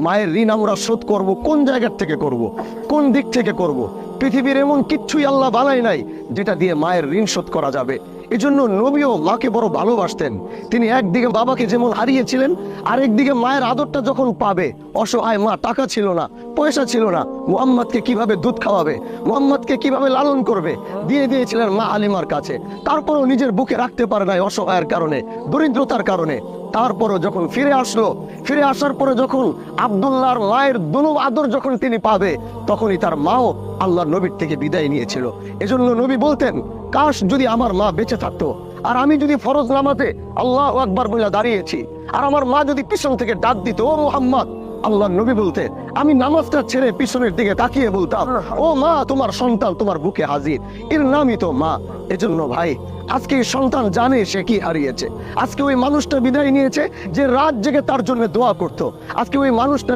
মায়ের ঋণ আমরা শোধ করব কোন জায়গা থেকে করব, কোন দিক থেকে করব? পৃথিবীর এমন কিচ্ছুই আল্লাহ বানায় নাই যেটা দিয়ে মায়ের ঋণ শোধ করা যাবে। এজন্য নবীও মাকে বড় ভালোবাসতেন। তিনি একদিকে বাবাকে যেমন হারিয়েছিলেন, আরেকদিকে মায়ের আদরটা যখন পাবে, অসহায় মা, টাকা ছিল না, পয়সা ছিল না, মুহাম্মদকে কিভাবে দুধ খাওয়াবে, মুহাম্মদকে কিভাবে লালন করবে, দিয়ে দিয়েছিলেন মা হালিমার কাছে। তারপরও নিজের বুকে রাখতে পারে নাই অসহায়ের কারণে, দরিদ্রতার কারণে। তারপরও যখন ফিরে আসলো, ফিরে আসার পরে যখন আব্দুল্লাহর মায়ের দুনু আদর যখন তিনি পাবে, তখনই তার মাও আল্লাহর নবীর থেকে বিদায় নিয়েছিল। এজন্য নবী বলতেন, কাশ যদি আমার মা বেঁচে থাকতো, আর আমি যদি ফরজ নামাজে আল্লাহু আকবার বলে দাঁড়িয়েছি, আর আমার মা যদি পিছন থেকে ডাক দিত, ও মুহাম্মদ, আল্লাহর নবী বলতেন, আমি নামাজটা ছেড়ে পিছনের দিকে তাকিয়ে বলতাম, ও মা, তোমার সন্তান তোমার বুকে হাজির। এর নামই তো মা। এজন্য ভাই, আজকে এই সন্তান জানে সে কি হারিয়েছে। আজকে ওই মানুষটা বিদায় নিয়েছে যে রাত জেগে তার জন্য দোয়া করতো। আজকে ওই মানুষটা